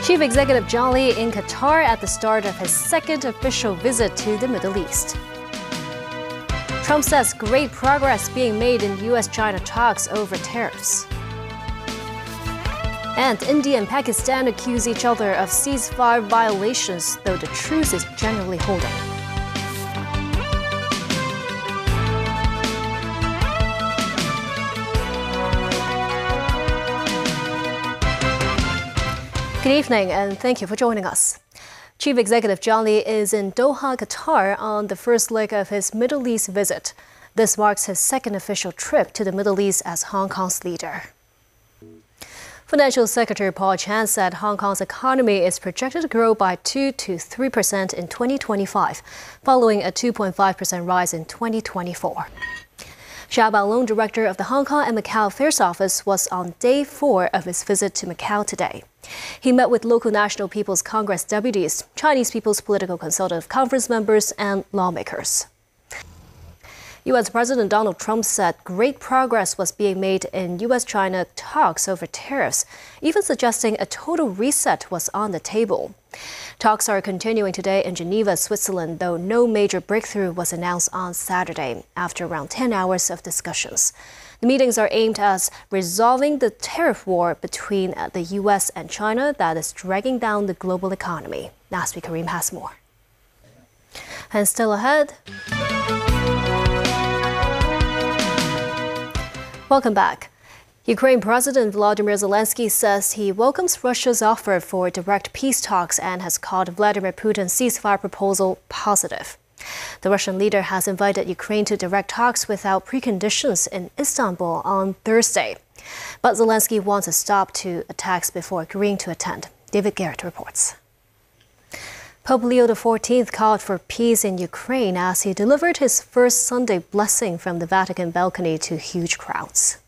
Chief Executive Jacky Lin in Qatar at the start of his second official visit to the Middle East. Trump says great progress being made in U.S.-China talks over tariffs. And India and Pakistan accuse each other of ceasefire violations, though the truce is generally holding. Good evening, and thank you for joining us. Chief Executive Jacky Lin is in Doha, Qatar on the first leg of his Middle East visit. This marks his second official trip to the Middle East as Hong Kong's leader. Financial Secretary Paul Chan said Hong Kong's economy is projected to grow by 2 to 3% in 2025, following a 2.5% rise in 2024. Xia Baolong, director of the Hong Kong and Macau Affairs Office, was on day 4 of his visit to Macau today. He met with local National People's Congress deputies, Chinese People's Political Consultative Conference members, and lawmakers. U.S. President Donald Trump said great progress was being made in U.S.-China talks over tariffs, even suggesting a total reset was on the table. Talks are continuing today in Geneva, Switzerland, though no major breakthrough was announced on Saturday after around 10 hours of discussions. The meetings are aimed at resolving the tariff war between the U.S. and China that is dragging down the global economy. Nasby Karim has more. And still ahead. Welcome back. Ukraine President Volodymyr Zelensky says he welcomes Russia's offer for direct peace talks and has called Vladimir Putin's ceasefire proposal positive. The Russian leader has invited Ukraine to direct talks without preconditions in Istanbul on Thursday. But Zelensky wants a stop to attacks before agreeing to attend. David Garrett reports. Pope Leo XIV called for peace in Ukraine as he delivered his first Sunday blessing from the Vatican balcony to huge crowds.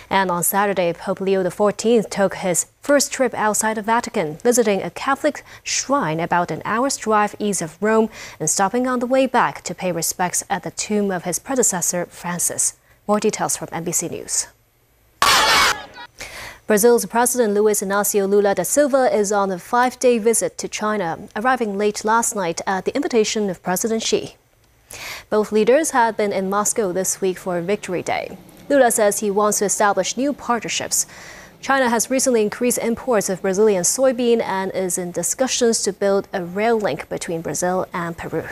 And on Saturday, Pope Leo XIV took his first trip outside the Vatican, visiting a Catholic shrine about an hour's drive east of Rome and stopping on the way back to pay respects at the tomb of his predecessor, Francis. More details from NBC News. Brazil's President Luiz Inácio Lula da Silva is on a 5-day visit to China, arriving late last night at the invitation of President Xi. Both leaders had been in Moscow this week for Victory Day. Lula says he wants to establish new partnerships. China has recently increased imports of Brazilian soybean and is in discussions to build a rail link between Brazil and Peru.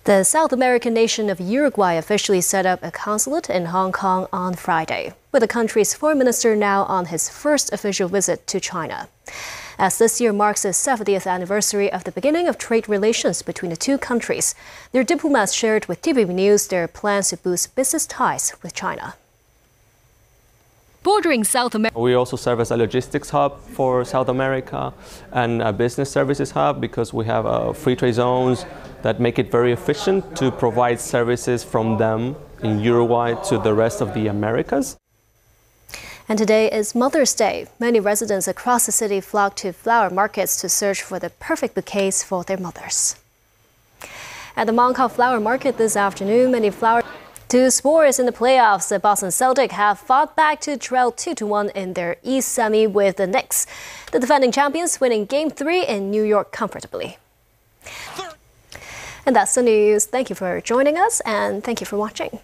The South American nation of Uruguay officially set up a consulate in Hong Kong on Friday, with the country's foreign minister now on his first official visit to China. As this year marks the 70th anniversary of the beginning of trade relations between the two countries, their diplomats shared with TVB News their plans to boost business ties with China. Bordering South America. We also serve as a logistics hub for South America and a business services hub because we have free trade zones that make it very efficient to provide services from them in Uruguay to the rest of the Americas. And today is Mother's Day. Many residents across the city flock to flower markets to search for the perfect bouquets for their mothers. At the Mong Kok Flower Market this afternoon, many flower... To sports in the playoffs, the Boston Celtics have fought back to trail 2-1 in their East semi with the Knicks. The defending champions winning Game 3 in New York comfortably. And that's the news. Thank you for joining us, and thank you for watching.